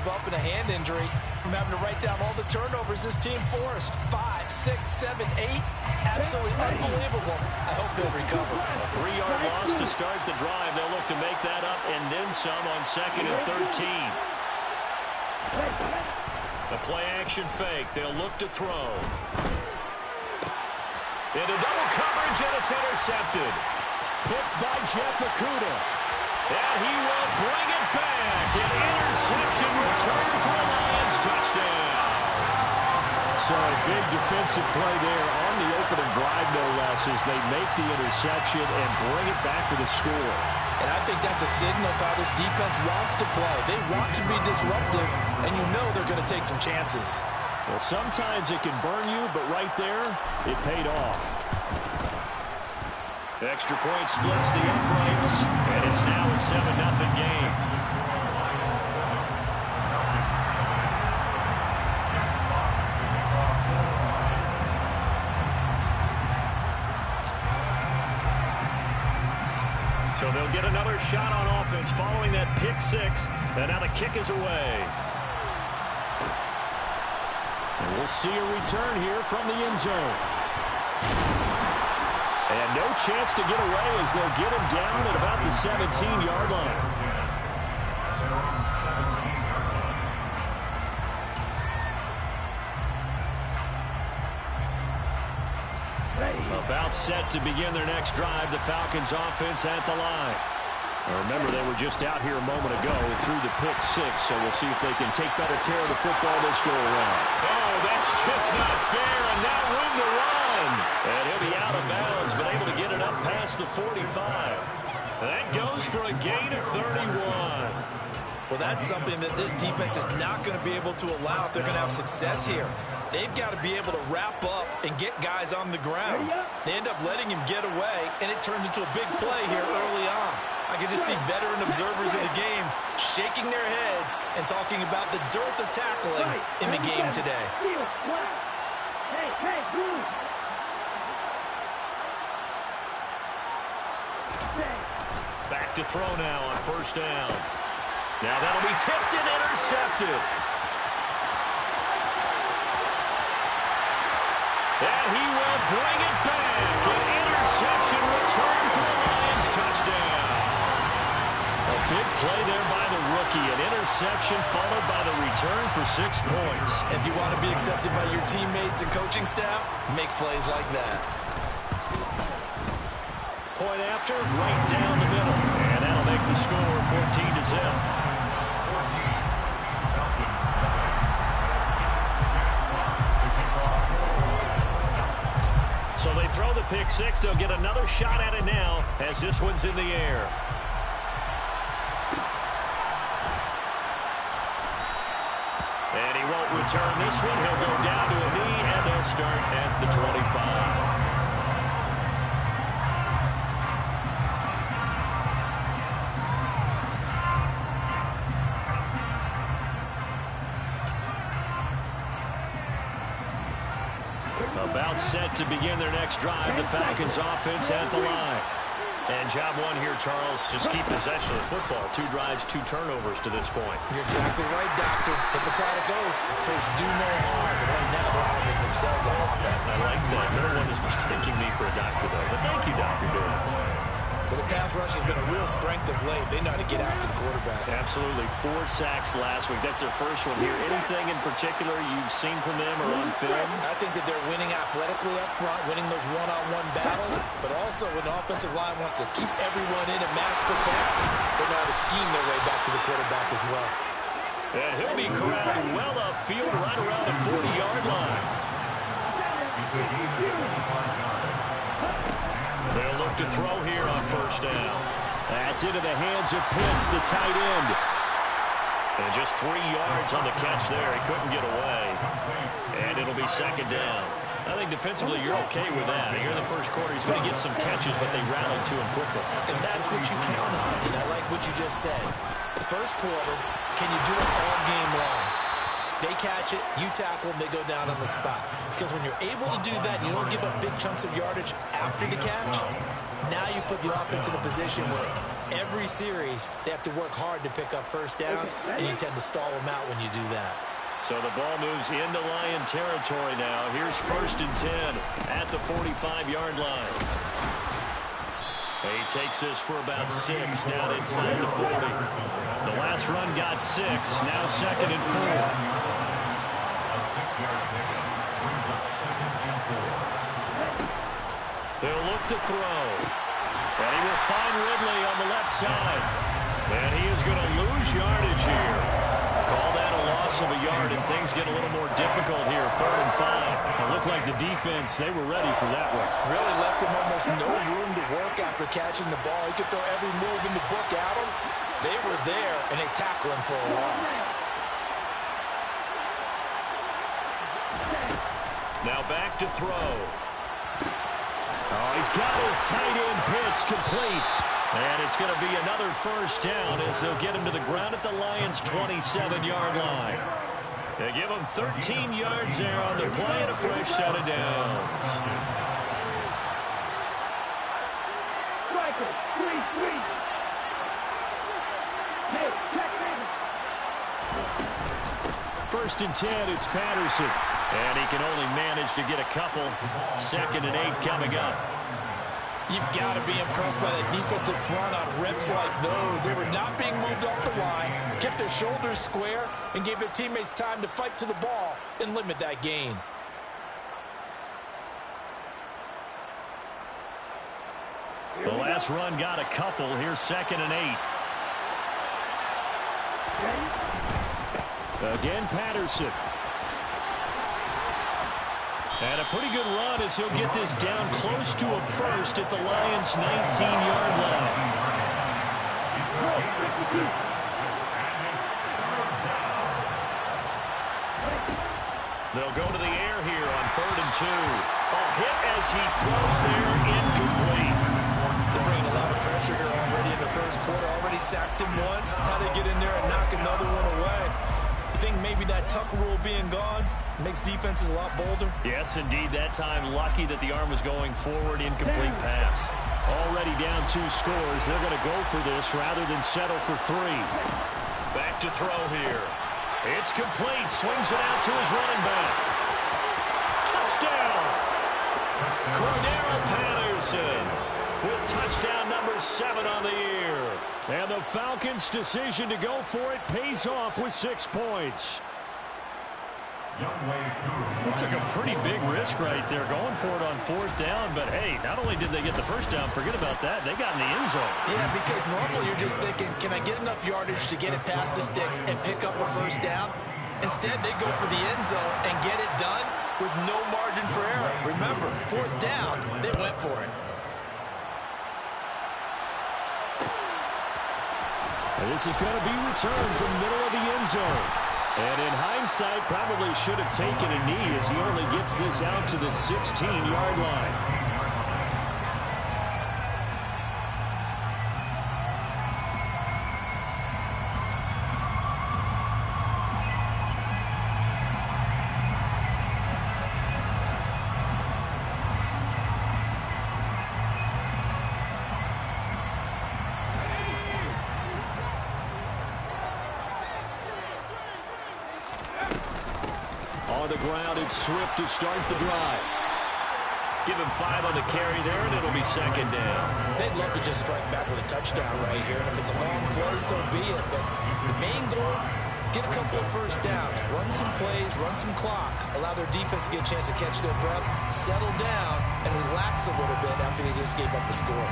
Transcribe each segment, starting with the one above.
give up in a hand injury from having to write down all the turnovers this team forced. 5, 6, 7, 8. Absolutely unbelievable. I hope they'll recover. A 3-yard loss to start the drive. They'll look to make that up and then some on 2nd and 13. The play action fake. They'll look to throw. Into double coverage, and it's intercepted. Picked by Jeff Okudah. And he will bring it back. An interception return for a Lions touchdown. So a big defensive play there on the opening drive, no less, as they make the interception and bring it back for the score. And I think that's a signal of how this defense wants to play. They want to be disruptive, and you know they're going to take some chances. Well, sometimes it can burn you, but right there, it paid off. The extra point splits the uprights, and it's now a 7-0 game. So they'll get another shot on offense following that pick six, and now the kick is away. And we'll see a return here from the end zone. And no chance to get away as they'll get him down at about the 17-yard line. About set to begin their next drive, the Falcons offense at the line. Now remember, they were just out here a moment ago through the pick six, so we'll see if they can take better care of the football this go around. Oh, that's just not fair, and now room to run. And he'll be out of bounds, but able to get it up past the 45. That goes for a gain of 31. Well, that's something that this defense is not going to be able to allow if they're going to have success here. They've got to be able to wrap up and get guys on the ground. They end up letting him get away, and it turns into a big play here early on. I can just see veteran observers of the game shaking their heads and talking about the dearth of tackling in the game today. Back to throw now on first down. Now that'll be tipped and intercepted. And he will bring it back. An interception return for the Lions touchdown. A big play there by the rookie. An interception followed by the return for 6 points. If you want to be accepted by your teammates and coaching staff, make plays like that. Point after, right down the middle. And that'll make the score 14-0. So they throw the pick six. They'll get another shot at it now as this one's in the air. And he won't return this one. He'll go down to a knee, and they'll start at the 25. About set to begin their next drive. The Falcons offense at the line. And job one here, Charles, just keep possession of the football. 2 drives, 2 turnovers to this point. You're exactly right, Doctor. Hippocratic oath. First, do no harm. But right now, they're arming themselves on offense. I like that. No one is mistaking me for a doctor, though. But thank you, Doc, for doing this. Well, the pass rush has been a real strength of late. They know how to get after the quarterback. Absolutely. 4 sacks last week. That's their first one here. Anything in particular you've seen from them or on film? I think that they're winning athletically up front, winning those one-on-one battles, but also when the offensive line wants to keep everyone in and mass protect, they know how to scheme their way back to the quarterback as well. And he'll be corralled well upfield right around the 40-yard line. They'll look to throw here on first down. That's into the hands of Pitts, the tight end. And just 3 yards on the catch there. He couldn't get away. And it'll be second down. I think defensively you're okay with that. Here in the first quarter, he's going to get some catches, but they rallied to him quickly. And that's what you count on. And I like what you just said. The first quarter, can you do it all game long? They catch it, you tackle them, they go down on the spot. Because when you're able to do that, and you don't give up big chunks of yardage after the catch, now you put the offense in a position where Every series, they have to work hard to pick up first downs, and you tend to stall them out when you do that. So the ball moves into Lion territory now. Here's 1st and 10 at the 45-yard line. He takes this for about 6 down inside the 40. The last run got 6. Now 2nd and 4. They'll look to throw. And he will find Ridley on the left side. And he is going to lose yardage here. Call that a loss of a yard, and things get a little more difficult here. 3rd and 5. It looked like the defense, they were ready for that one. Really left him almost no room to work after catching the ball. He could throw every move in the book at him. They were there, and they tackled him for a loss. Now back to throw. Oh, he's got his tight end pitch complete. And it's going to be another 1st down as they'll get him to the ground at the Lions' 27-yard line. They give him 13 yards there on the play and a fresh set of downs. First and 10, it's Patterson. And he can only manage to get a couple. 2nd and 8 coming up. You've got to be impressed by the defensive front on reps like those. They were not being moved off the line, kept their shoulders square, and gave their teammates time to fight to the ball and limit that gain. The last run got a couple. Here's 2nd and 8. Again, Patterson. And a pretty good run as he'll get this down close to a 1st at the Lions' 19-yard line. They'll go to the air here on 3rd and 2. A hit as he throws there, incomplete. They're bringing a lot of pressure here already in the first quarter. Already sacked him once. How to get in there and knock another one away. You think maybe that tuck rule being gone makes defenses a lot bolder? Yes, indeed. That time, lucky that the arm was going forward. Incomplete pass. Already down 2 scores. They're going to go for this rather than settle for 3. Back to throw here. It's complete. Swings it out to his running back. Touchdown! Cordero Patterson with touchdown number 7 on the year. And the Falcons' decision to go for it pays off with 6 points. They took a pretty big risk right there going for it on 4th down. But, hey, not only did they get the first down, forget about that, they got in the end zone. Yeah, because normally you're just thinking, can I get enough yardage to get it past the sticks and pick up a 1st down? Instead, they go for the end zone and get it done with no margin for error. Remember, 4th down, they went for it. And this is going to be returned from the middle of the end zone. And in hindsight, probably should have taken a knee as he only gets this out to the 16-yard line. On the ground, it's Swift to start the drive. Give him 5 on the carry there, and it'll be 2nd down. They'd love to just strike back with a touchdown right here. And if it's a long play, so be it. But the main goal, get a couple of 1st downs. Run some plays, run some clock. Allow their defense to get a chance to catch their breath, settle down, and relax a little bit after they just gave up the score.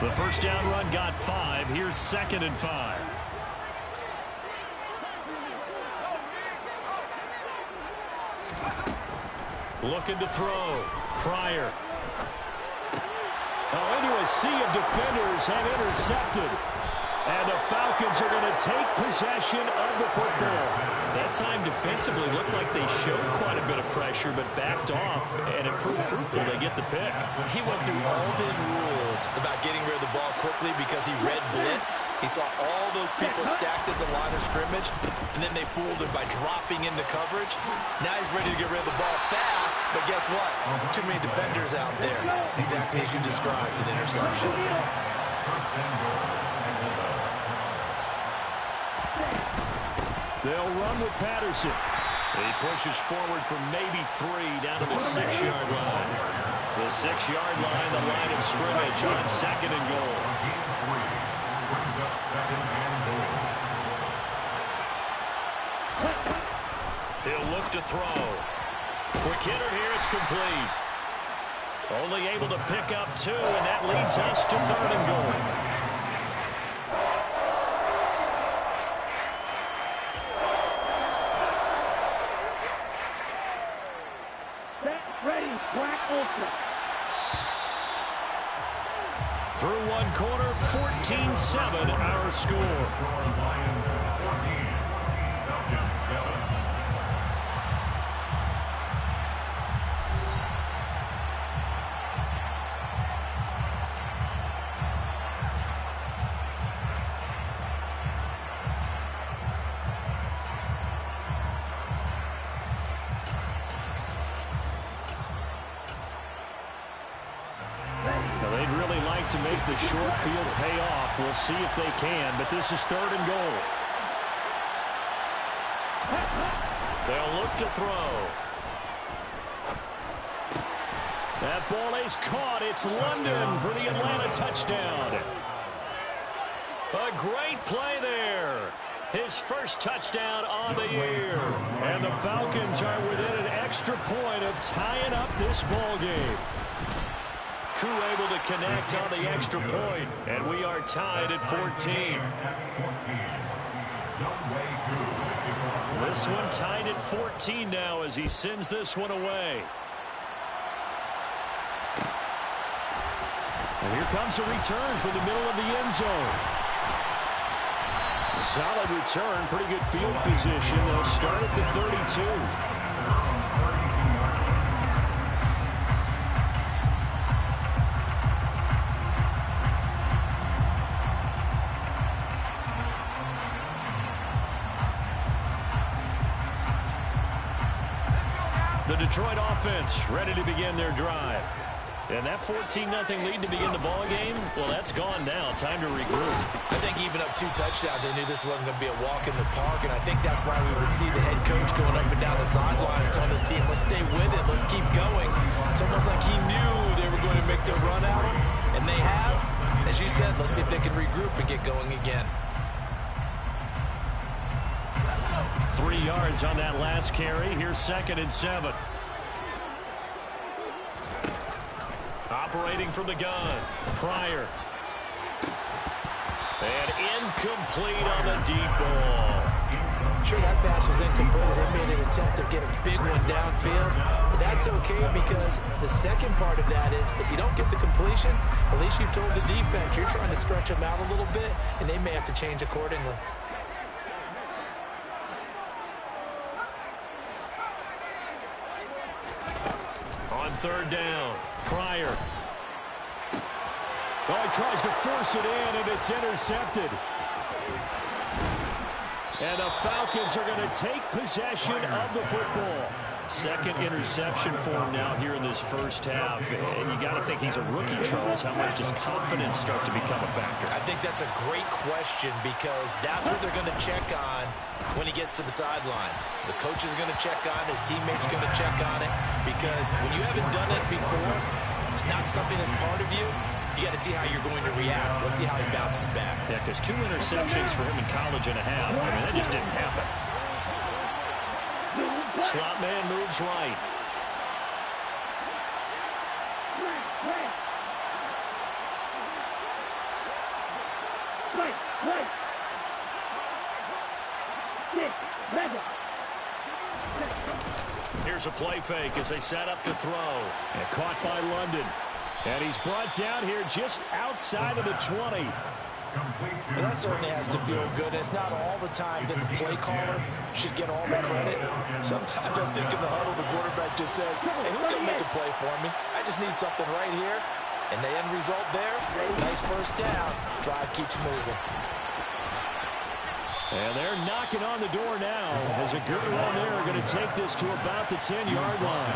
The 1st down run got 5. Here's 2nd and 5. Looking to throw. Pryor. Into a sea of defenders and intercepted. And the Falcons are going to take possession of the football. That time defensively looked like they showed quite a bit of pressure, but backed off, and it proved fruitful. They get the pick. He went through all of his rules about getting rid of the ball quickly because he read blitz. He saw all those people stacked at the line of scrimmage, and then they fooled him by dropping into coverage. Now he's ready to get rid of the ball fast, but guess what? Too many defenders out there. Exactly as you described, an interception. They'll run with Patterson. He pushes forward for maybe 3 down to the 6-yard line. The 6-yard line, the line of scrimmage on 2nd and goal. He'll look to throw. Quick hitter here, it's complete. Only able to pick up 2, and that leads us to 3rd and goal. Through one quarter, 14-7 our score. To make the short field pay off. We'll see if they can, but this is 3rd and goal. They'll look to throw. That ball is caught. It's London for the Atlanta touchdown. A great play there. His first touchdown on the year. And the Falcons are within an extra point of tying up this ball game. Crew able to connect on the extra point, and we are tied at 14. This one tied at 14 now as he sends this one away. And here comes a return from the middle of the end zone. A solid return, pretty good field position. They'll start at the 32. The Detroit offense ready to begin their drive. And that 14-0 lead to begin the ball game, well, that's gone now. Time to regroup. I think even up 2 touchdowns, they knew this wasn't going to be a walk in the park, and I think that's why we would see the head coach going up and down the sidelines telling his team, let's stay with it, let's keep going. It's almost like he knew they were going to make their run out, and they have. As you said, let's see if they can regroup and get going again. 3 yards on that last carry. Here's 2nd and 7. Operating from the gun. Pryor. And incomplete on the deep ball. Sure, that pass was incomplete as they made an attempt to get a big one downfield. But that's okay because the second part of that is if you don't get the completion, at least you've told the defense you're trying to stretch them out a little bit, and they may have to change accordingly. On 3rd down, Pryor. Well, he tries to force it in, and it's intercepted. And the Falcons are going to take possession of the football. 2nd interception for him now here in this first half. And you got to think he's a rookie, Charles. How much does confidence start to become a factor? I think that's a great question because that's what they're going to check on when he gets to the sidelines. The coach is going to check on it. His teammates are going to check on it because when you haven't done it before, it's not something that's part of you. You got to see how you're going to react. Let's see how he bounces back. Yeah, because 2 interceptions for him in college and a half. I mean, that just didn't happen. Slot man moves right. Here's a play fake as they set up to throw. And caught by London. And he's brought down here just outside of the 20. Well, that certainly has to feel good. It's not all the time that the play caller should get all the credit. Sometimes I think in the huddle, the quarterback just says, hey, who's going to make a play for me? I just need something right here. And the end result there, nice first down. Drive keeps moving. And they're knocking on the door now as a good run there are going to take this to about the 10-yard line.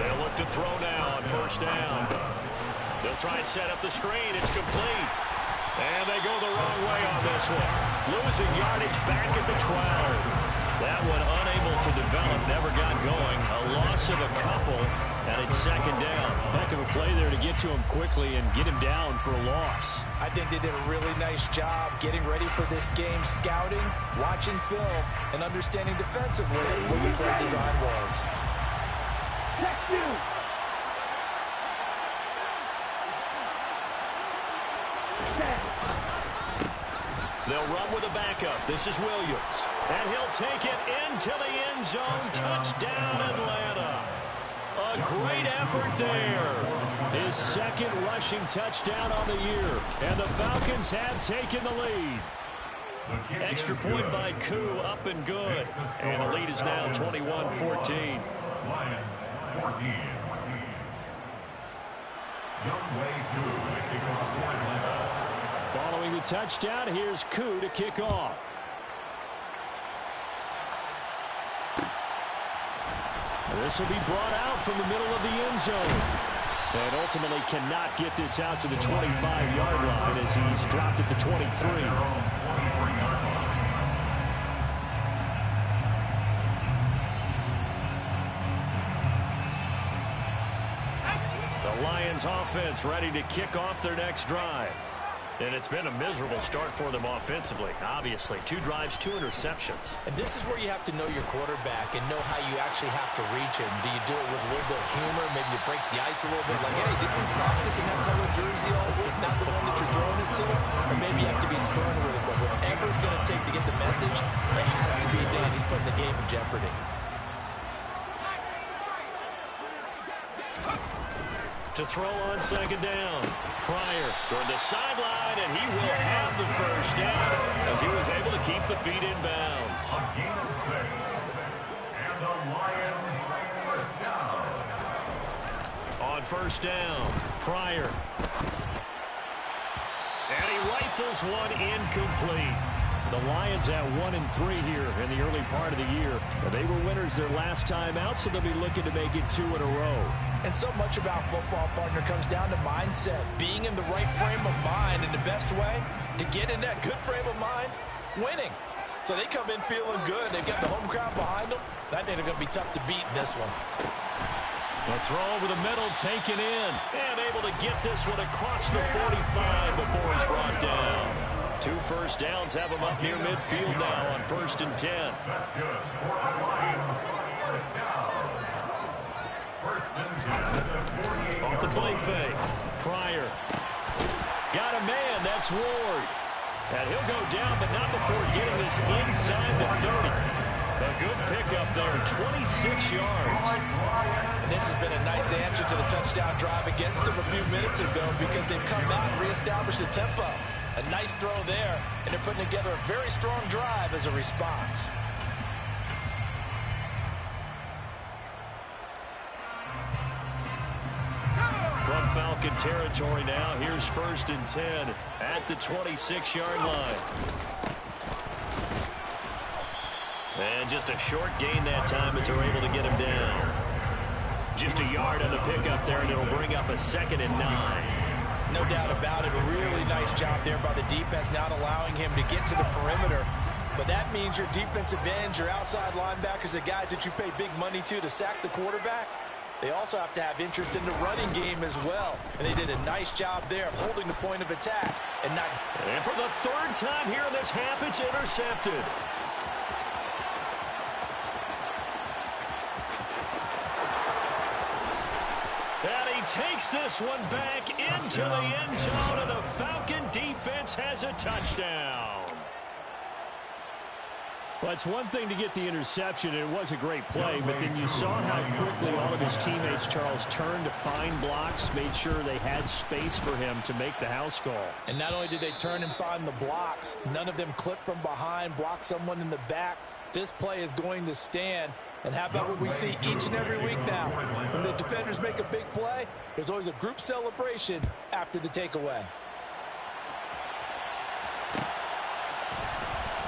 They'll look to throw now on first down. They'll try and set up the screen. It's complete. And they go the wrong way on this one. Losing yardage back at the 12. That one unable to develop, never got going. A loss of a couple, and it's second down. Heck of a play there to get to him quickly and get him down for a loss. I think they did a really nice job getting ready for this game, scouting, watching film, and understanding defensively what the play design was. They'll run with a backup. This is Williams. And he'll take it into the end zone. Touchdown, Atlanta. A great effort there. His second rushing touchdown on the year. And the Falcons have taken the lead. Extra point by Koo, up and good. And the lead is now 21-14. Lions 14. Following the touchdown, here's Koo to kick off. This will be brought out from the middle of the end zone. And ultimately cannot get this out to the 25-yard line as he's dropped at the 23. The Lions offense ready to kick off their next drive. And it's been a miserable start for them offensively, obviously. 2 drives, 2 interceptions. And this is where you have to know your quarterback and know how you actually have to reach him. Do you do it with a little bit of humor? Maybe you break the ice a little bit, like, hey, didn't we practice in that color jersey all week, not the one that you're throwing it to? Or maybe you have to be stern with it, but whatever it's going to take to get the message, it has to be done. He's putting the game in jeopardy. To throw on second down. Pryor toward the sideline, and he will have the first down as he was able to keep the feet in bounds. A gain of 6. And the Lions first down. On first down, Pryor. And he rifles one incomplete. The Lions at 1-3 here in the early part of the year. They were winners their last time out, so they'll be looking to make it 2 in a row. And so much about football, partner, comes down to mindset. Being in the right frame of mind, and the best way to get in that good frame of mind, winning. So they come in feeling good. They've got the home crowd behind them. I think they're going to be tough to beat in this one. A throw over the middle, taken in, and able to get this one across the 45 before he's brought down. 2 first downs have him up near midfield now on 1st and 10. That's good. For the Lions, first down. 1st and 10 at the 48. Off the play fake. Pryor. Got a man. That's Ward. And he'll go down, but not before getting this inside the 30. A good pickup there, 26 yards. And this has been a nice answer to the touchdown drive against them a few minutes ago because they've come out and reestablished the tempo. A nice throw there, and they're putting together a very strong drive as a response. From Falcon territory now, here's 1st and 10 at the 26-yard line. And just a short gain that time as they're able to get him down. Just a yard on the pickup there, and it'll bring up a 2nd and 9. No doubt about it. A really nice job there by the defense, not allowing him to get to the perimeter. But that means your defensive ends, your outside linebackers, the guys that you pay big money to sack the quarterback, they also have to have interest in the running game as well. And they did a nice job there of holding the point of attack. And for the 3rd time here in this half, it's intercepted. And he takes this one back into the end zone, and the Falcon defense has a touchdown. Well, it's one thing to get the interception, and it was a great play, but then you saw how quickly all of his teammates, Charles, turned to find blocks, made sure they had space for him to make the house call. And not only did they turn and find the blocks, none of them clipped from behind, blocked someone in the back. This play is going to stand. And how about what we see each and every week now? When the defenders make a big play, there's always a group celebration after the takeaway.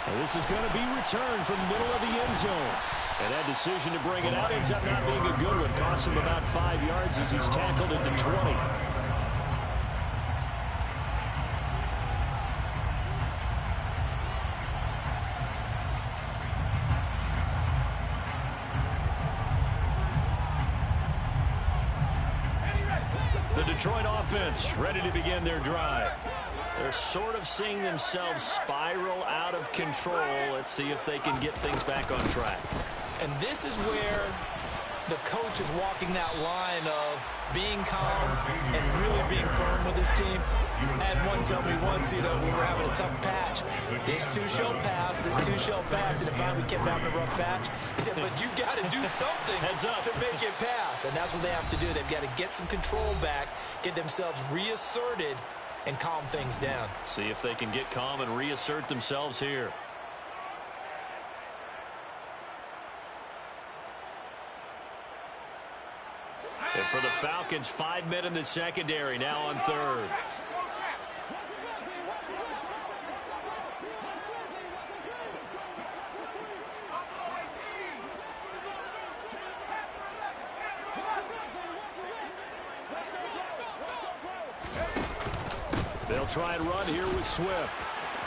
And this is going to be returned from the middle of the end zone. And that decision to bring it out ends up not being a good one. Cost him about 5 yards as he's tackled at the 20. The Detroit offense ready to begin their drive. They're sort of seeing themselves spiral out of control. Let's see if they can get things back on track. And this is where the coach is walking that line of being calm and really being firm with his team. I had one tell me once, we were having a tough patch. This two shall pass, this two shall pass. And finally we kept having a rough patch. He said, but you got to do something to make it pass. And that's what they have to do. They've got to get some control back, get themselves reasserted, and calm things down. See if they can get calm and reassert themselves here. And for the Falcons, 5 men in the secondary, now on third. They'll try and run here with Swift.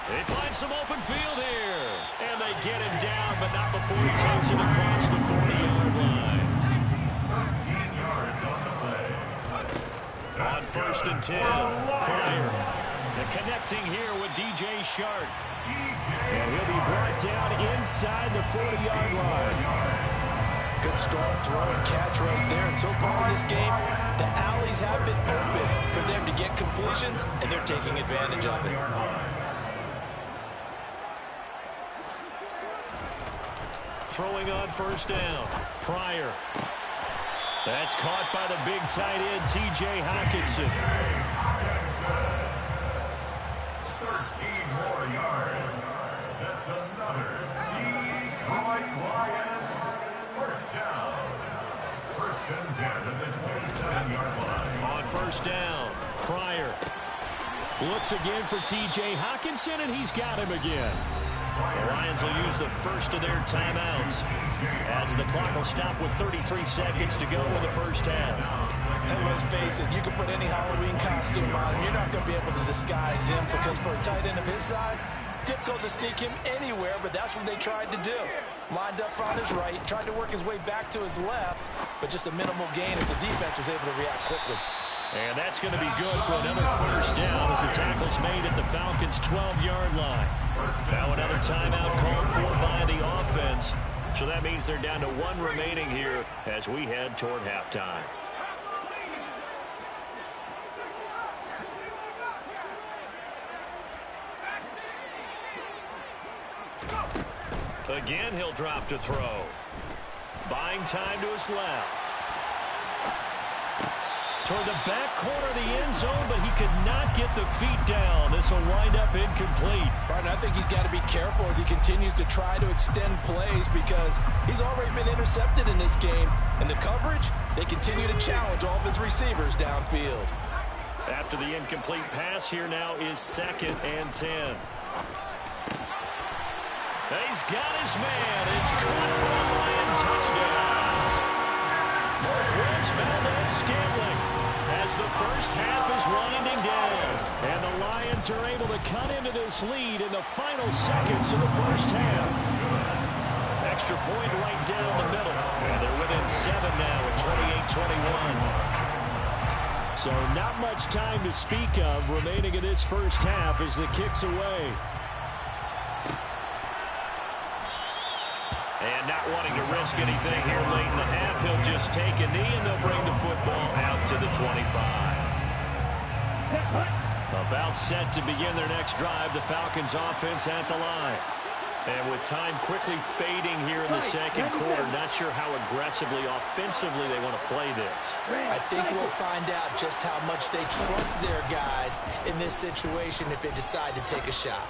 They find some open field here. And they get him down, but not before he takes it across the 40-yard line. 13 yards on the play. On 1st and 10, Pryor. The connecting here with DJ Shark. And he'll be brought down inside the 40-yard line. Good strong throw and catch right there. And so far in this game, the alleys have been open for them to get completions, and they're taking advantage of it. Throwing on 1st down, Pryor. That's caught by the big tight end, T.J. Hockenson. 13 more yards. That's another Detroit Lions first down. 1st and 10 at the 27-yard line. On 1st down, Pryor looks again for T.J. Hockenson, and he's got him again. The Lions will use the first of their timeouts as the clock will stop with 33 seconds to go in the first half. And let's face it, you can put any Halloween costume on him. You're not going to be able to disguise him because for a tight end of his size, difficult to sneak him anywhere, but that's what they tried to do. Lined up on his right, tried to work his way back to his left, but just a minimal gain as the defense was able to react quickly. And that's going to be good for another 1st down as the tackle's made at the Falcons' 12-yard line. Now another timeout called for by the offense. So that means they're down to 1 remaining here as we head toward halftime. Again, he'll drop to throw. Buying time to his left. Toward the back corner of the end zone, but he could not get the feet down. This will wind up incomplete. Barton, I think he's got to be careful as he continues to try to extend plays because he's already been intercepted in this game. And the coverage, they continue to challenge all of his receivers downfield. After the incomplete pass, here now is 2nd and 10. He's got his man. It's caught for a Lion touchdown. Marquez Valdes-Scantling as the first half is winding down. And the Lions are able to cut into this lead in the final seconds of the first half. Extra point right down the middle. And they're within 7 now at 28-21. So not much time to speak of remaining in this first half as the kick's away. And not wanting to risk anything here late in the half, he'll just take a knee and they'll bring the football out to the 25. About set to begin their next drive, the Falcons offense at the line. And with time quickly fading here in the second quarter, not sure how aggressively, offensively they want to play this. I think we'll find out just how much they trust their guys in this situation if they decide to take a shot.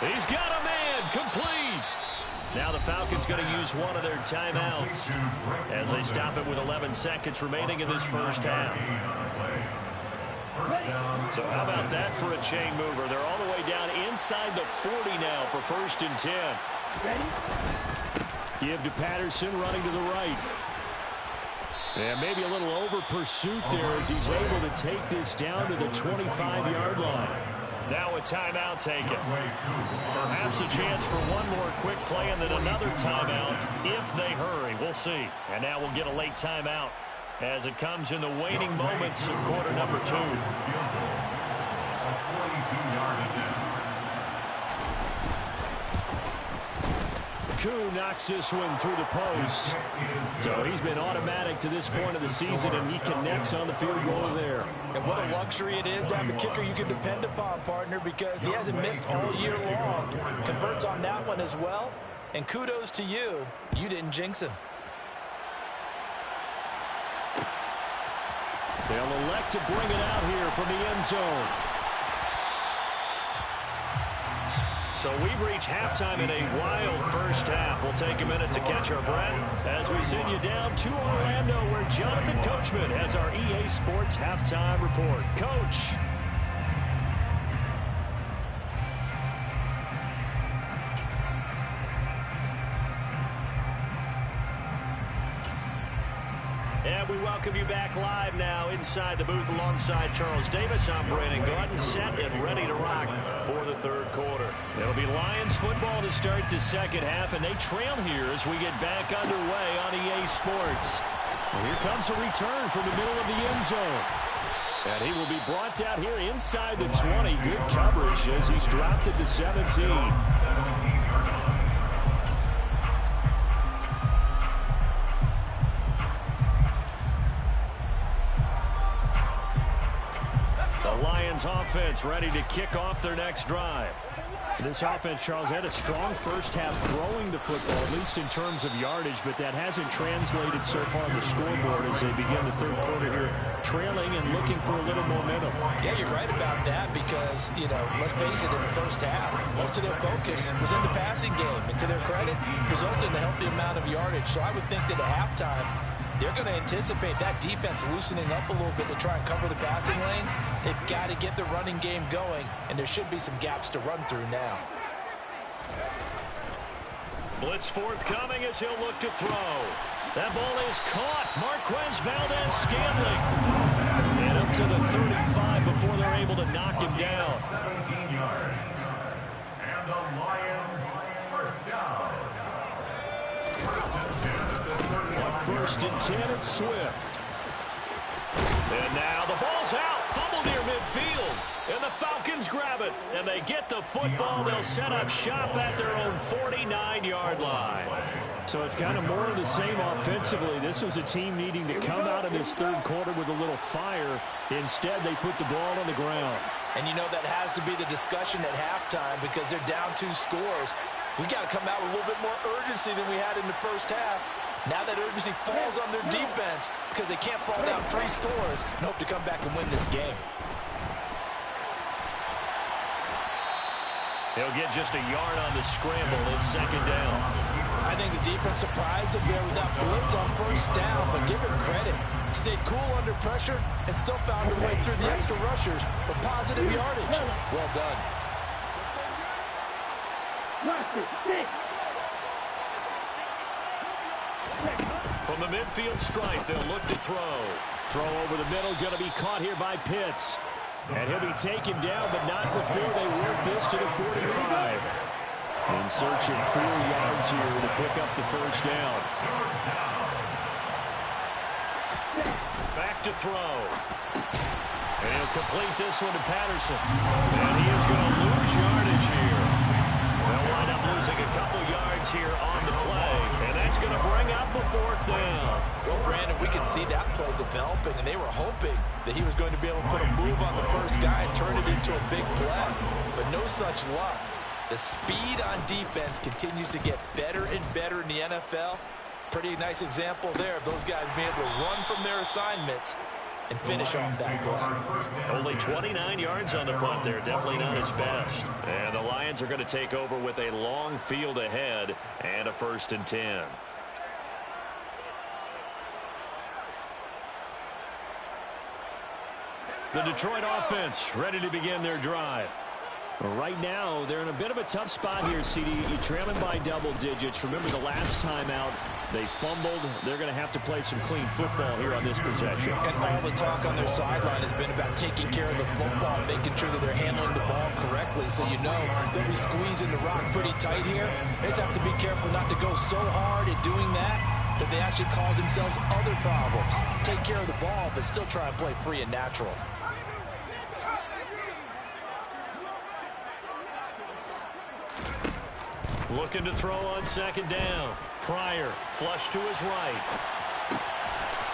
He's got a man, complete. Now the Falcons going to use one of their timeouts as they stop it with 11 seconds remaining in this first half. So how about that for a chain mover? They're all the way down inside the 40 now for 1st and 10. Give to Patterson running to the right. And maybe a little over pursuit there as he's able to take this down to the 25-yard line. Now a timeout taken. Perhaps a chance for one more quick play and then another timeout if they hurry. We'll see. And now we'll get a late timeout as it comes in the waning moments of quarter number 2. Koo knocks this one through the post. So he's been automatic to this point of the season, and he connects on the field goal there. And what a luxury it is to have a kicker you can depend upon, partner, because he hasn't missed all year long. Converts on that one as well. And kudos to you. You didn't jinx him. They'll elect to bring it out here from the end zone. So we've reached halftime in a wild first half. We'll take a minute to catch our breath as we send you down to Orlando, where Jonathan Coachman has our EA Sports halftime report. Coach. And we welcome you back live now inside the booth alongside Charles Davis. I'm Brandon Gordon, set and ready to rock for the third quarter. It'll be Lions football to start the second half, and they trail here as we get back underway on EA Sports. And here comes a return from the middle of the end zone. And he will be brought down here inside the 20. Good coverage as he's dropped at the 17. Offense ready to kick off their next drive. This offense, Charles, had a strong first half throwing the football, at least in terms of yardage, but that hasn't translated so far on the scoreboard as they begin the third quarter here, trailing and looking for a little momentum. Yeah, you're right about that because, let's face it, in the first half, most of their focus was in the passing game. And to their credit, resulted in a healthy amount of yardage. So I would think that at halftime, they're going to anticipate that defense loosening up a little bit to try and cover the passing lanes. They've got to get the running game going, and there should be some gaps to run through now. Blitz forthcoming as he'll look to throw. That ball is caught. Marquez Valdez-Scantling. And up to the 35 before they're able to knock him down. 17 yards. And the Lions first down. First and 10, it's Swift. And now the ball's out. Fumble near midfield. And the Falcons grab it. And they get the football. They'll set up shop at their own 49-yard line. So it's kind of more of the same offensively. This was a team needing to come out of this third quarter with a little fire. Instead, they put the ball on the ground. And that has to be the discussion at halftime because they're down 2 scores. We got to come out with a little bit more urgency than we had in the first half. Now that urgency falls on their defense because they can't fall down 3 scores and hope to come back and win this game. He'll get just a yard on the scramble in second down. I think the defense surprised him there with that blitz on first down, but give him credit. Stayed cool under pressure and still found a way through the extra rushers for positive yardage. Well done. From the midfield stripe, they'll look to throw. Throw over the middle, going to be caught here by Pitts. And he'll be taken down, but not before they work this to the 45. In search of 4 yards here to pick up the first down. Back to throw. And he'll complete this one to Patterson. And he is going to lose yardage here. They'll wind up losing a couple yards here on the play. And that's going to bring up the 4th down. Well, Brandon, we could see that play developing, and they were hoping that he was going to be able to put a move on the first guy and turn it into a big play. But no such luck. The speed on defense continues to get better and better in the NFL. Pretty nice example there of those guys being able to run from their assignments and finish off that play. Only 29 yards on the punt there. Definitely not his best. And the Lions are going to take over with a long field ahead and a 1st and 10. The Detroit offense ready to begin their drive. Right now, they're in a bit of a tough spot here, CD. You trail them by double digits. Remember the last time out, they fumbled. They're going to have to play some clean football here on this possession. And all the talk on their sideline has been about taking care of the football, making sure that they're handling the ball correctly. So you know they'll be squeezing the rock pretty tight here. They just have to be careful not to go so hard at doing that they actually cause themselves other problems. Take care of the ball, but still try and play free and natural. Looking to throw on 2nd down. Pryor, flush to his right.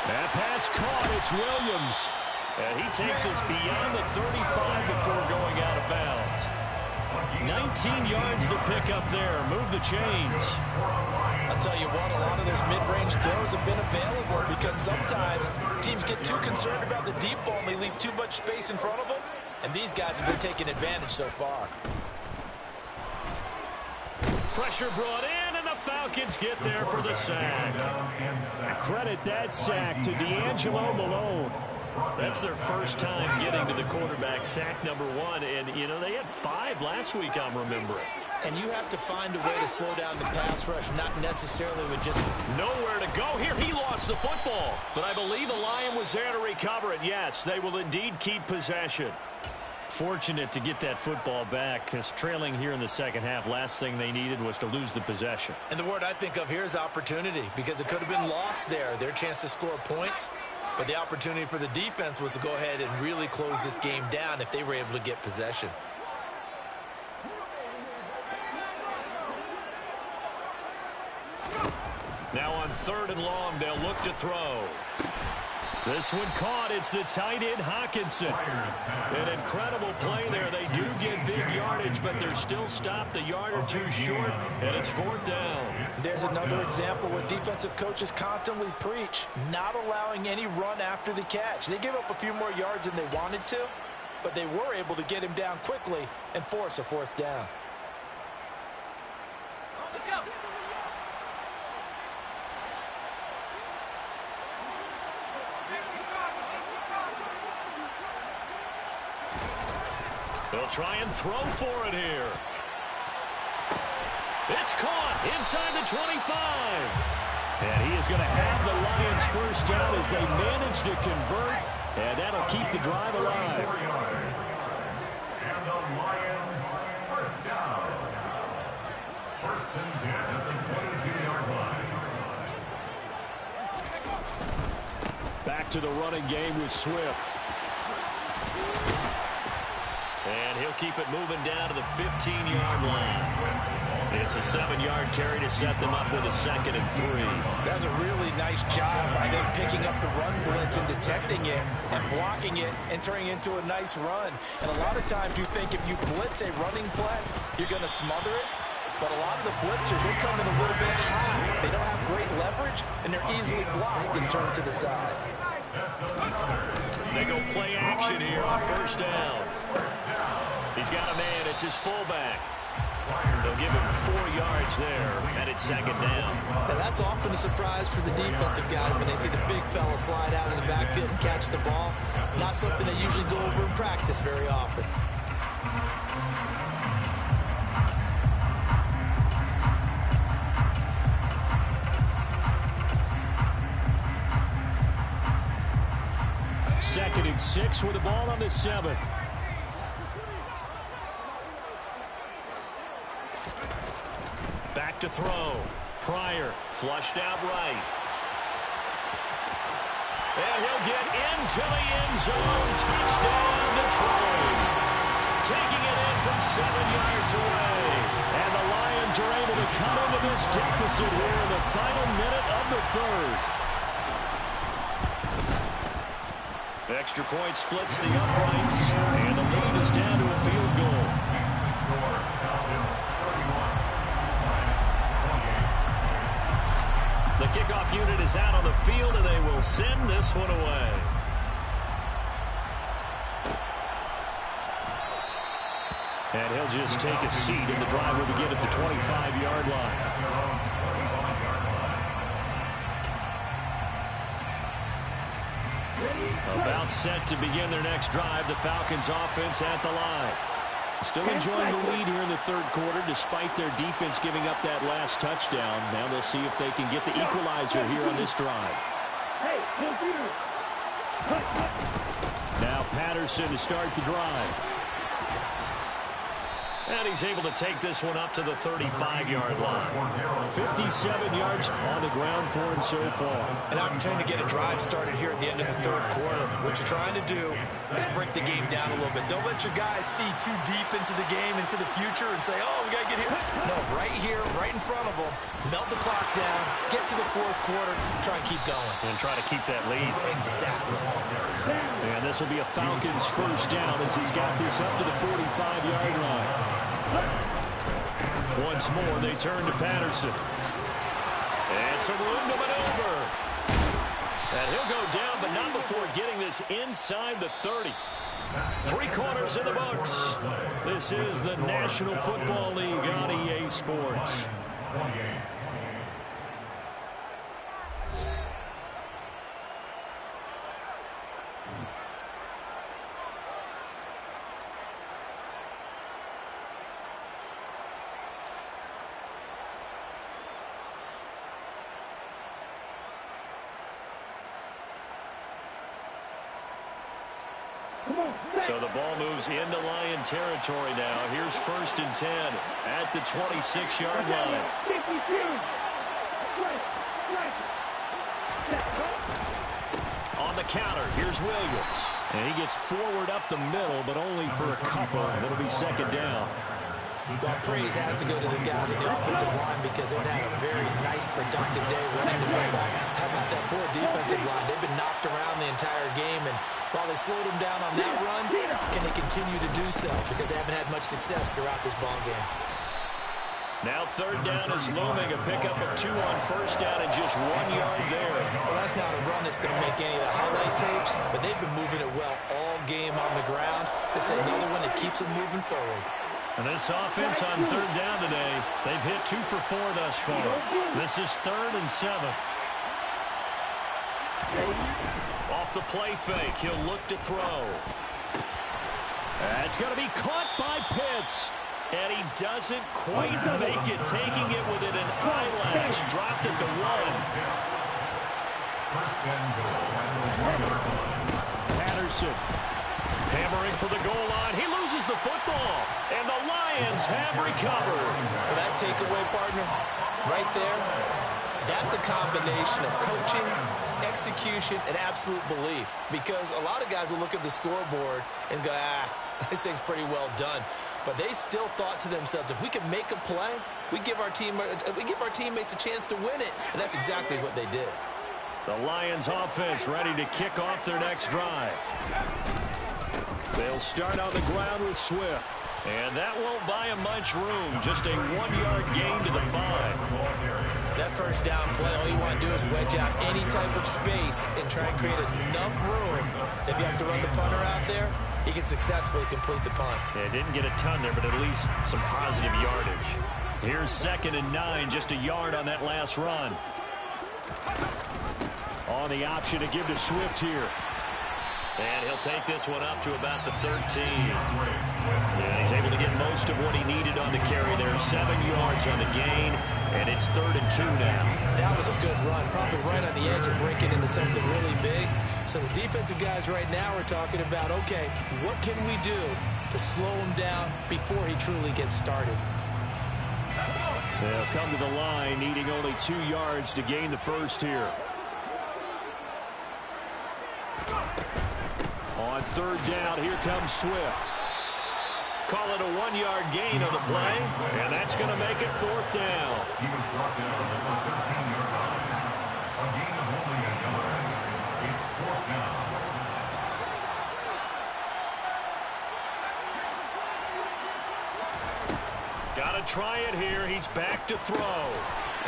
That pass caught. It's Williams. And he takes us beyond the 35 before going out of bounds. 19 yards to pick up there. Move the chains. I'll tell you what, a lot of those mid-range throws have been available because sometimes teams get too concerned about the deep ball and they leave too much space in front of them. And these guys have been taking advantage so far. Pressure brought in, and the Falcons get there for the sack. Credit that sack to D'Angelo Malone. That's their first time getting to the quarterback, sack number 1. And, you know, they had 5 last week, I'm remembering. And you have to find a way to slow down the pass rush, not necessarily with just nowhere to go here. He lost the football, but I believe the Lion was there to recover it. Yes, they will indeed keep possession. Fortunate to get that football back, because trailing here in the second half, last thing they needed was to lose the possession. And the word I think of here is opportunity, because it could have been lost there, their chance to score points. But the opportunity for the defense was to go ahead and really close this game down if they were able to get possession. Now on 3rd and long, they'll look to throw. This one caught. It's the tight end, Hawkinson. An incredible play there. They do get big yardage, but they're still stopped a yard or two short, and it's 4th down. There's another example where defensive coaches constantly preach, not allowing any run after the catch. They gave up a few more yards than they wanted to, but they were able to get him down quickly and force a 4th down. They'll try and throw for it here. It's caught inside the 25. And he is going to have the Lions 1st down as they manage to convert, and that'll keep the drive alive. And the Lions 1st down. 1st and 10 at the 22-yard line. Back to the running game with Swift. And he'll keep it moving down to the 15-yard line. It's a 7-yard carry to set them up with a 2nd and 3. That's a really nice job by them picking up the run blitz and detecting it and blocking it and turning it into a nice run. And a lot of times you think if you blitz a running play, you're going to smother it. But a lot of the blitzers, they come in a little bit high. They don't have great leverage, and they're easily blocked and turned to the side. They go play action here on 1st down. He's got a man. It's his fullback. They'll give him 4 yards there, and it's 2nd down. Now that's often a surprise for the defensive guys when they see the big fella slide out of the backfield and catch the ball. Not something they usually go over in practice very often. Second and 6 with the ball on the 7. Back to throw. Pryor flushed out right. And he'll get into the end zone. Touchdown, Detroit. Taking it in from 7 yards away. And the Lions are able to cut into this deficit here in the final minute of the 3rd. Extra point splits the uprights, and the lead is down to a field goal. Score, Falcons is out on the field, and they will send this one away. And he'll just take a seat, and the drive will begin at the 25-yard line. About set to begin their next drive, the Falcons offense at the line. Still enjoying the lead here in the third quarter, despite their defense giving up that last touchdown. Now they'll see if they can get the equalizer here on this drive. Now Patterson to start the drive. And he's able to take this one up to the 35-yard line. 57 yards on the ground for him so far. An opportunity to get a drive started here at the end of the third quarter. What you're trying to do is break the game down a little bit. Don't let your guys see too deep into the game, into the future, and say, oh, we got to get here. No, right here, right in front of them. Melt the clock down, get to the fourth quarter, try and keep going. And try to keep that lead. Exactly. And this will be a Falcons first down as he's got this up to the 45-yard line. Once more, they turn to Patterson. And some room to maneuver. And he'll go down, but not before getting this inside the 30. 3 quarters in the books. This is the National Football League on EA Sports. So the ball moves into Lion territory now. Here's 1st and 10 at the 26-yard line. On the counter, here's Williams. And he gets forward up the middle, but only for a couple. It'll be 2nd down. Well, praise has to go to the guys in the offensive line because they've had a very nice, productive day running the football. How about that poor defensive line? They've been knocked around the entire game, and while they slowed them down on that run, can they continue to do so? Because they haven't had much success throughout this ball game. Now 3rd down is looming. A pickup of 2 on 1st down and just 1 yard there. Well, that's not a run that's going to make any of the highlight tapes, but they've been moving it well all game on the ground. This is another one that keeps them moving forward. And this offense on 3rd down today, they've hit 2 for 4 thus far. This is 3rd and 7. Off the play fake, he'll look to throw. That's going to be caught by Pitts. And he doesn't quite make it, taking it within an eyelash. Dropped at the 1. Patterson. Hammering for the goal line. He loses the football. And the Lions have recovered. Well, that takeaway, partner, right there, that's a combination of coaching, execution, and absolute belief. Because a lot of guys will look at the scoreboard and go, this thing's pretty well done. But they still thought to themselves, if we can make a play, we give our teammates a chance to win it. And that's exactly what they did. The Lions offense ready to kick off their next drive. They'll start on the ground with Swift. And that won't buy him much room. Just a 1-yard gain to the 5. That first down play, all you want to do is wedge out any type of space and try and create enough room. If you have to run the punter out there, he can successfully complete the punt. Yeah, didn't get a ton there, but at least some positive yardage. Here's 2nd and 9, just a yard on that last run. On the option to give to Swift here. And he'll take this one up to about the 13. And he's able to get most of what he needed on the carry there. 7 yards on the gain, and it's 3rd and 2 now. That was a good run, probably right on the edge of breaking into something really big. So the defensive guys right now are talking about, okay, what can we do to slow him down before he truly gets started? They'll come to the line, needing only 2 yards to gain the first here. On 3rd down, here comes Swift. Call it a 1-yard gain on the play, and that's going to make it 4th down. He was brought down at the 13-yard line. A gain of only a yard. It's 4th down. Got to try it here. He's back to throw.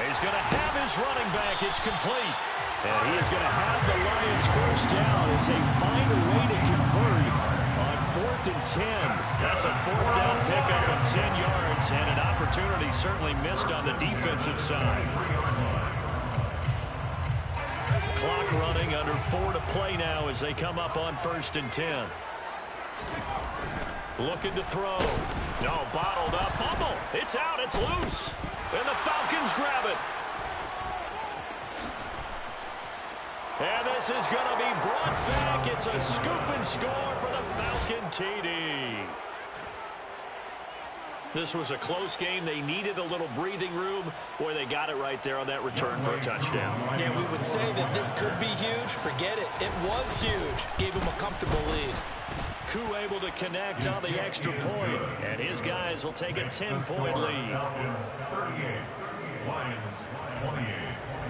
He's going to have his running back. It's complete. And he is going to have the Lions first down as they find a way to convert on 4th and 10. That's a 4th down pickup of 10 yards, and an opportunity certainly missed on the defensive side. Clock running, under 4 to play now as they come up on 1st and 10. Looking to throw. No, bottled up. Fumble. It's out. It's loose. And the Falcons grab it. And this is going to be brought back. It's a scoop and score for the Falcon TD. This was a close game. They needed a little breathing room. Boy, they got it right there on that return for a touchdown. Yeah, we would say that this could be huge. Forget it. It was huge. Gave him a comfortable lead. Koo able to connect on the extra point, and his guys will take a 10-point lead. Falcons 38, Lions 28.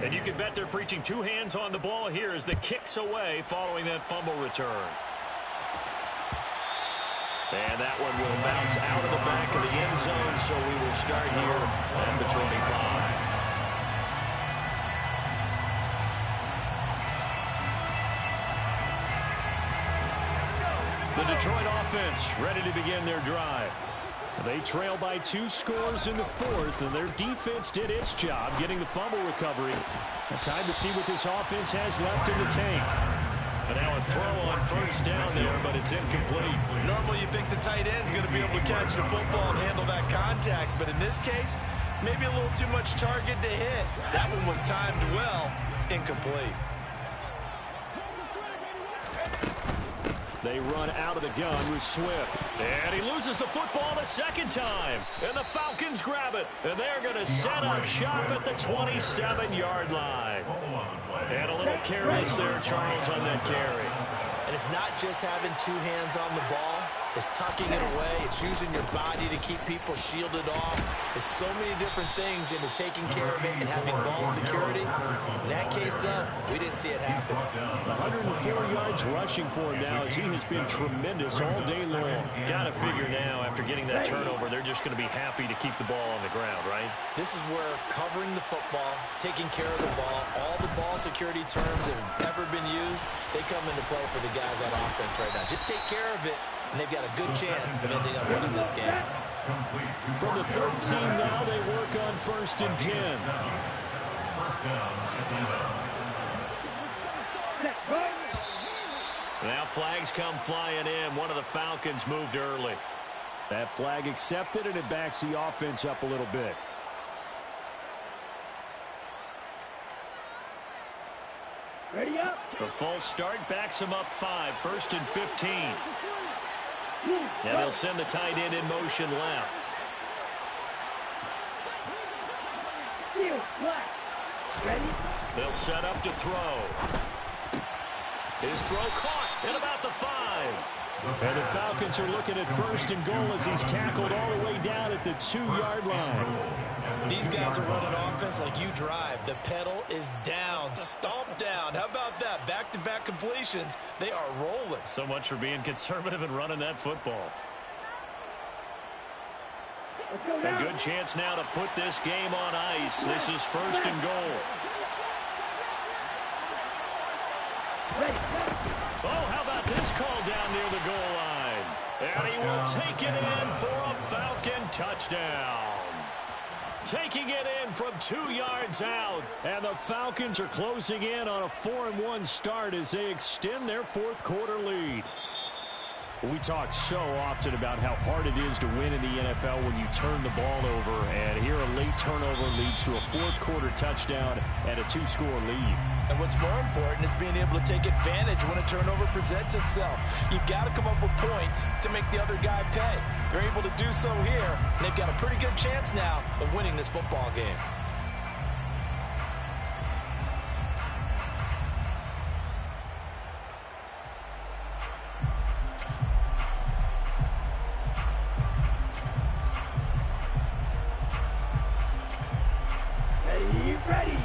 And you can bet they're preaching two hands on the ball here as the kick's away following that fumble return. And that one will bounce out of the back of the end zone, so we will start here at the 25. The Detroit offense ready to begin their drive. They trail by 2 scores in the 4th, and their defense did its job getting the fumble recovery. Time to see what this offense has left in the tank. And now a throw on 1st down there, but it's incomplete. Normally you think the tight end's going to be able to catch the football and handle that contact, but in this case, maybe a little too much target to hit. That one was timed well, incomplete. They run out of the gun with Swift. And he loses the football the second time. And the Falcons grab it. And they're going to set up shop at the 27-yard line. And a little careless there, Charles, on that carry. And it's not just having 2 hands on the ball. It's tucking it away. It's using your body to keep people shielded off. There's so many different things into taking care of it and having ball security. In that case, though, we didn't see it happen. 104 yards rushing for him now as he has been tremendous all day long. Got to figure now, after getting that turnover, they're just going to be happy to keep the ball on the ground, right? This is where covering the football, taking care of the ball, all the ball security terms that have ever been used, they come into play for the guys on offense right now. Just take care of it, and they've got a good chance of ending up winning this game. From the 13 now, they work on 1st and 10. First down at the 11. Now flags come flying in. One of the Falcons moved early. That flag accepted, and it backs the offense up a little bit. Ready up. The false start backs him up 5. 1st and 15. And they'll send the tight end in motion left. Ready? They'll set up to throw. His throw caught at about the 5. And the Falcons are looking at 1st and goal as he's tackled all the way down at the 2-yard line. These guys are running offense like you drive. The pedal is down, stomp down. How about that? Back-to-back completions. They are rolling. So much for being conservative and running that football. A good chance now to put this game on ice. This is 1st and goal. Oh, how about this call down near the goal line? And he will take it in for a Falcon touchdown. Taking it in from 2 yards out. And the Falcons are closing in on a 4-1 start as they extend their 4th quarter lead. We talk so often about how hard it is to win in the NFL when you turn the ball over. And here a late turnover leads to a 4th quarter touchdown and a 2-score lead. And what's more important is being able to take advantage when a turnover presents itself. You've got to come up with points to make the other guy pay. They're able to do so here, and they've got a pretty good chance now of winning this football game. Ready.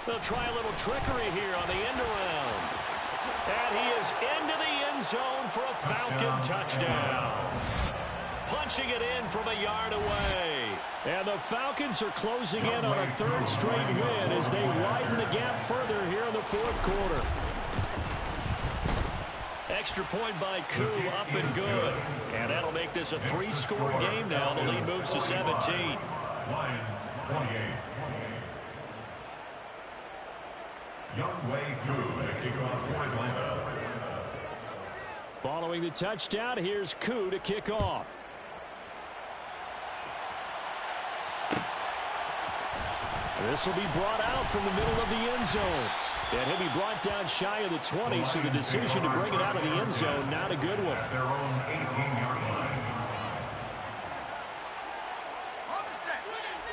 They'll try a little trickery here on the end around. And he is into the end zone for a Falcon touchdown. punching it in from a yard away. And the Falcons are closing in on a third straight win as they widen the gap further here in the fourth quarter. Extra point by Koo, up and good. And that'll make this a 3-score game now. The lead moves to 17. Lions 28. Youngwei Koo to kick off for Atlanta. Following the touchdown, here's Koo to kick off. This will be brought out from the middle of the end zone. And he'll be brought down shy of the 20, so the decision to bring it out of the end zone, not a good one. At their own 18-yard line.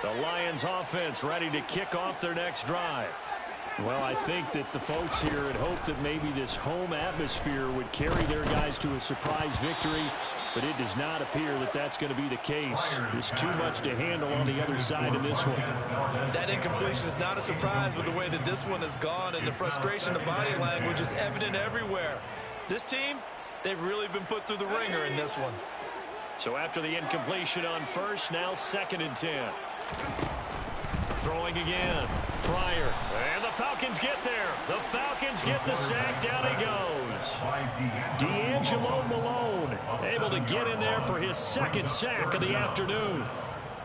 The Lions offense ready to kick off their next drive. Well, I think that the folks here had hoped that maybe this home atmosphere would carry their guys to a surprise victory, but it does not appear that that's going to be the case. There's too much to handle on the other side in this one. That incompletion is not a surprise with the way that this one has gone, and the frustration of body language is evident everywhere. This team, they've really been put through the ringer in this one. So after the incompletion on first, now 2nd and 10. Throwing again. Pryor. And the Falcons get there. The Falcons get the sack. Down he goes. D'Angelo Malone able to get in there for his 2nd sack of the afternoon.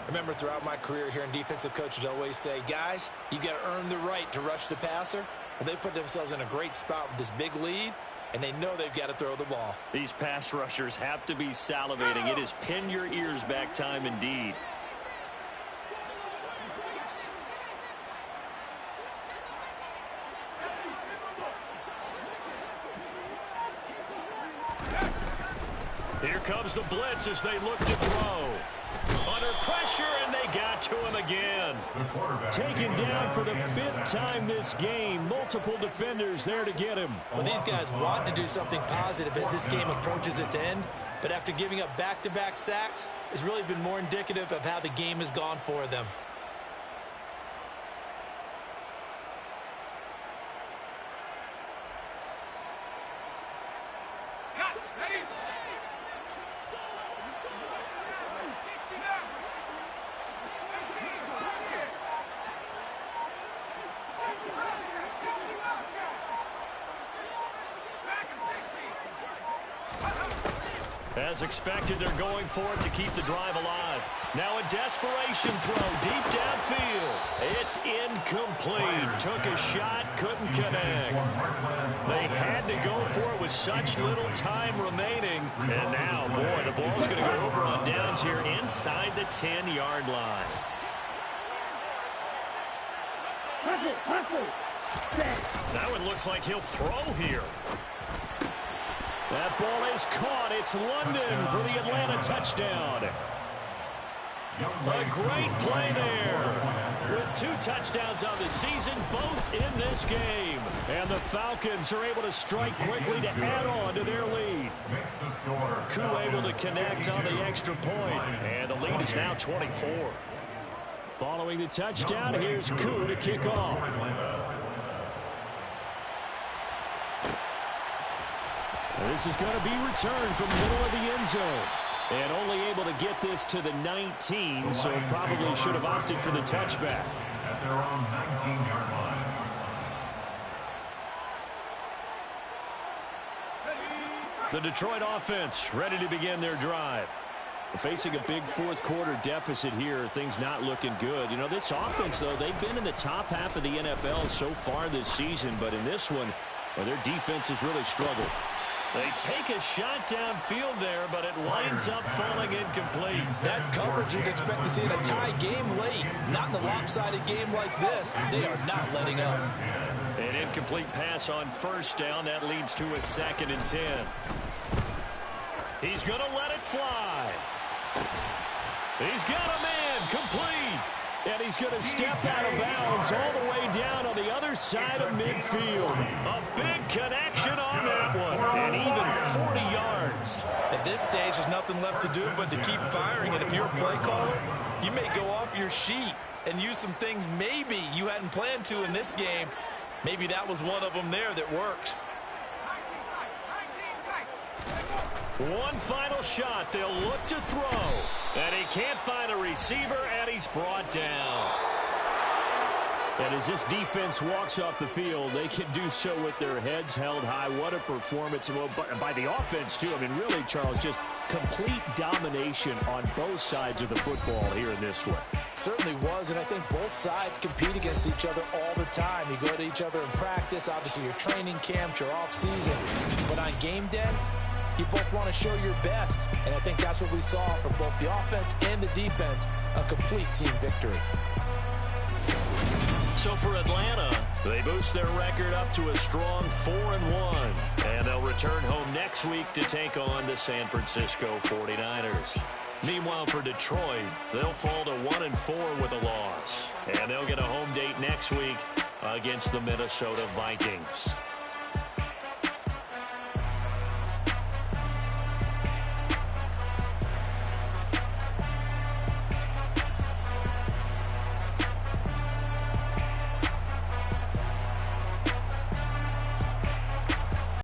Remember, throughout my career here in defensive coaches always say, guys, you got to earn the right to rush the passer. Well, they put themselves in a great spot with this big lead, and they know they've got to throw the ball. These pass rushers have to be salivating. It is pin your ears back time indeed. Here comes the blitz as they look to throw. Under pressure, and they got to him again. Taken down for the 5th time this game. Multiple defenders there to get him. Well, these guys want to do something positive as this game approaches its end, but after giving up back-to-back sacks, it's really been more indicative of how the game has gone for them. As expected, they're going for it to keep the drive alive. Now a desperation throw deep downfield. It's incomplete. Took a shot, couldn't connect. They had to go for it with such little time remaining. And now, boy, the ball's going to go over on downs here inside the 10-yard line. That one looks like he'll throw here. That ball is caught. It's London for the Atlanta touchdown. A great play there. With 2 touchdowns on the season, both in this game. And the Falcons are able to strike quickly to add on to their lead. Koo able to connect on the extra point. And the lead is now 24. Following the touchdown, here's Koo to kick off. This is going to be returned from the middle of the end zone. And only able to get this to the 19, so probably should have opted for the touchback. At their own 19-yard line. The Detroit offense ready to begin their drive. Facing a big fourth quarter deficit here, things not looking good. You know, this offense, though, they've been in the top half of the NFL so far this season, but in this one, well, their defense has really struggled. They take a shot downfield there, but it winds up falling incomplete. That's coverage you'd expect to see in a tie game late. Not in a lopsided game like this. They are not letting up. An incomplete pass on first down. That leads to a 2nd and 10. He's going to let it fly. He's got a man complete. And he's going to step out of bounds all the way down on the other side of midfield. A big connection on that one. And even 40 yards. At this stage, there's nothing left to do but to keep firing. And if you're a play caller, you may go off your sheet and use some things maybe you hadn't planned to in this game. Maybe that was one of them there that worked. One final shot. They'll look to throw. And he can't find a receiver, and he's brought down. And as this defense walks off the field, they can do so with their heads held high. What a performance by the offense, too. I mean, really, Charles, just complete domination on both sides of the football here in this one. Certainly was, and I think both sides compete against each other all the time. You go to each other in practice, obviously your training camps, your off-season. But on game day, you both want to show your best. And I think that's what we saw from both the offense and the defense, a complete team victory. So for Atlanta, they boost their record up to a strong 4-1. And they'll return home next week to take on the San Francisco 49ers. Meanwhile, for Detroit, they'll fall to 1-4 with a loss. And they'll get a home date next week against the Minnesota Vikings.